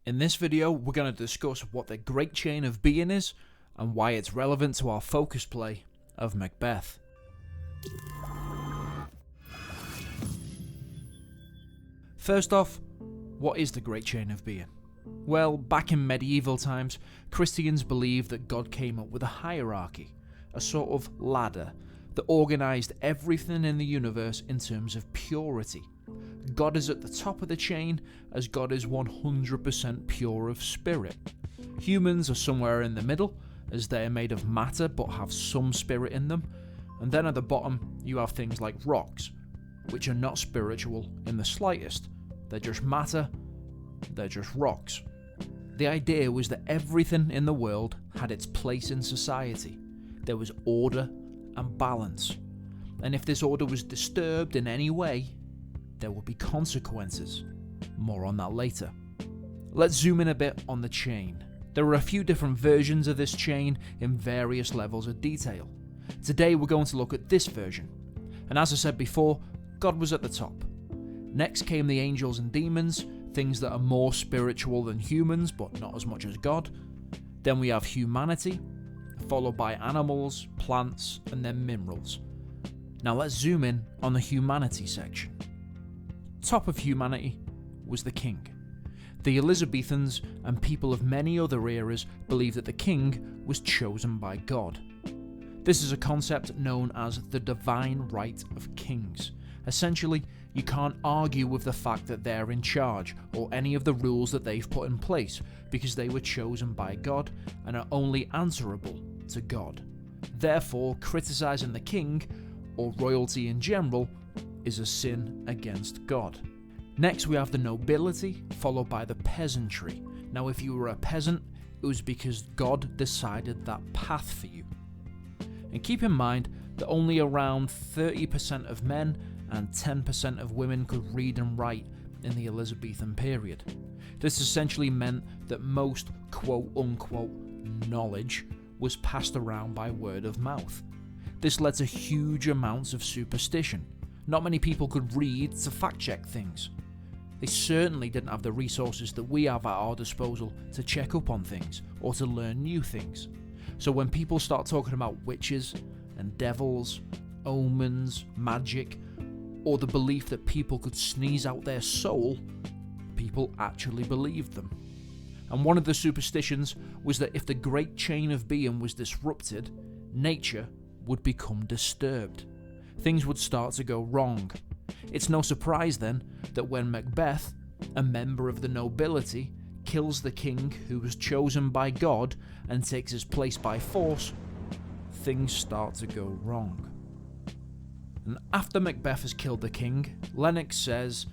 In this video, we're going to discuss what the Great Chain of Being is and why it's relevant to our focus play of Macbeth. First off, what is the Great Chain of Being? Well, back in medieval times, Christians believed that God came up with a hierarchy, a sort of ladder that organised everything in the universe in terms of purity. God is at the top of the chain, as God is 100% pure of spirit. Humans are somewhere in the middle, as they are made of matter but have some spirit in them. And then at the bottom, you have things like rocks, which are not spiritual in the slightest. They're just matter, they're just rocks. The idea was that everything in the world had its place in society. There was order and balance. And if this order was disturbed in any way, there would be consequences. More on that later. Let's zoom in a bit on the chain. There are a few different versions of this chain in various levels of detail. Today we're going to look at this version. And as I said before, God was at the top. Next came the angels and demons, things that are more spiritual than humans but not as much as God. Then we have humanity, followed by animals, plants, and then minerals. Now let's zoom in on the humanity section. Top of humanity was the king. The Elizabethans and people of many other eras believed that the king was chosen by God. This is a concept known as the divine right of kings. Essentially, you can't argue with the fact that they're in charge or any of the rules that they've put in place because they were chosen by God and are only answerable to God. Therefore, criticising the king or royalty in general is a sin against God. Next we have the nobility, followed by the peasantry. Now if you were a peasant, it was because God decided that path for you. And keep in mind that only around 30% of men and 10% of women could read and write in the Elizabethan period. This essentially meant that most quote-unquote knowledge was passed around by word of mouth. This led to huge amounts of superstition. Not many people could read to fact-check things. They certainly didn't have the resources that we have at our disposal to check up on things or to learn new things. So when people start talking about witches and devils, omens, magic, or the belief that people could sneeze out their soul, people actually believed them. And one of the superstitions was that if the Great Chain of Being was disrupted, nature would become disturbed. Things would start to go wrong. It's no surprise then that when Macbeth, a member of the nobility, kills the king who was chosen by God and takes his place by force, things start to go wrong. And after Macbeth has killed the king, Lennox says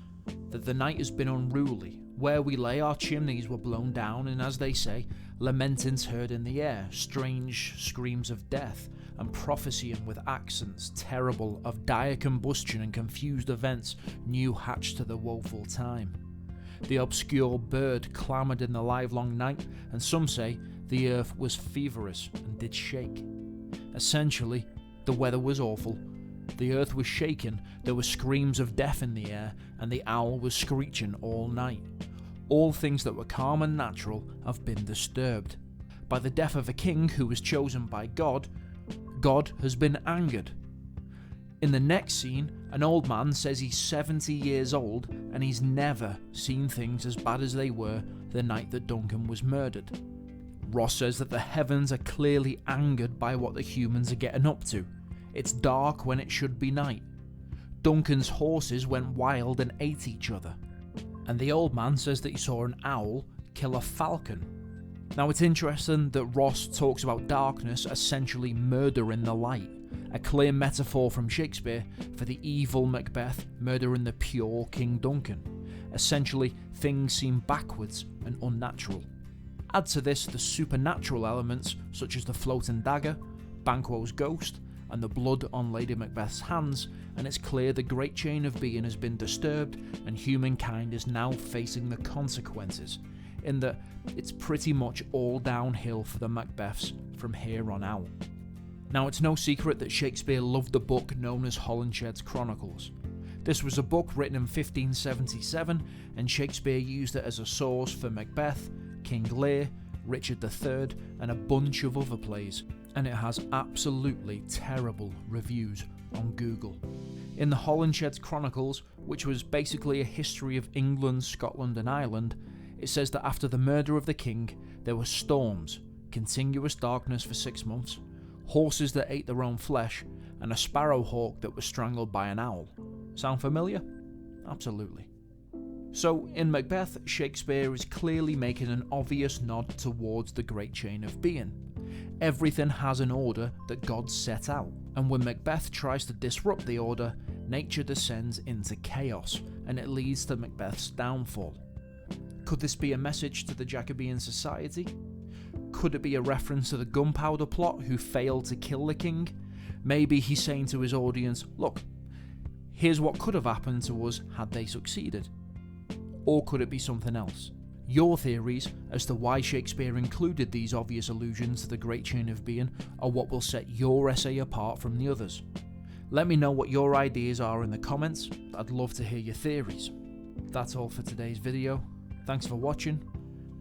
that the night has been unruly. Where we lay, our chimneys were blown down, and as they say, lamentings heard in the air, strange screams of death, and prophesying with accents terrible of dire combustion and confused events new hatched to the woeful time. The obscure bird clamoured in the livelong night, and some say the earth was feverish and did shake. Essentially, the weather was awful, the earth was shaken, there were screams of death in the air, and the owl was screeching all night. All things that were calm and natural have been disturbed. By the death of a king who was chosen by God, God has been angered. In the next scene, an old man says he's 70 years old and he's never seen things as bad as they were the night that Duncan was murdered. Ross says that the heavens are clearly angered by what the humans are getting up to. It's dark when it should be night. Duncan's horses went wild and ate each other. And the old man says that he saw an owl kill a falcon. Now it's interesting that Ross talks about darkness essentially murdering the light, a clear metaphor from Shakespeare for the evil Macbeth murdering the pure King Duncan. Essentially, things seem backwards and unnatural. Add to this the supernatural elements such as the floating dagger, Banquo's ghost, and the blood on Lady Macbeth's hands, and it's clear the Great Chain of Being has been disturbed and humankind is now facing the consequences, in that it's pretty much all downhill for the Macbeths from here on out. Now it's no secret that Shakespeare loved the book known as Holindshed's Chronicles. This was a book written in 1577, and Shakespeare used it as a source for Macbeth, King Lear, Richard III, and a bunch of other plays, and it has absolutely terrible reviews on Google. In the Holinshed Chronicles, which was basically a history of England, Scotland and Ireland, it says that after the murder of the king, there were storms, continuous darkness for 6 months, horses that ate their own flesh, and a sparrowhawk that was strangled by an owl. Sound familiar? Absolutely. So, in Macbeth, Shakespeare is clearly making an obvious nod towards the great chain of being. Everything has an order that God set out, and when Macbeth tries to disrupt the order, nature descends into chaos, and it leads to Macbeth's downfall. Could this be a message to the Jacobean society? Could it be a reference to the gunpowder plot who failed to kill the king? Maybe he's saying to his audience, look, here's what could have happened to us had they succeeded. Or could it be something else? Your theories as to why Shakespeare included these obvious allusions to the great chain of being are what will set your essay apart from the others. Let me know what your ideas are in the comments. I'd love to hear your theories. That's all for today's video. Thanks for watching,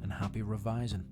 and happy revising.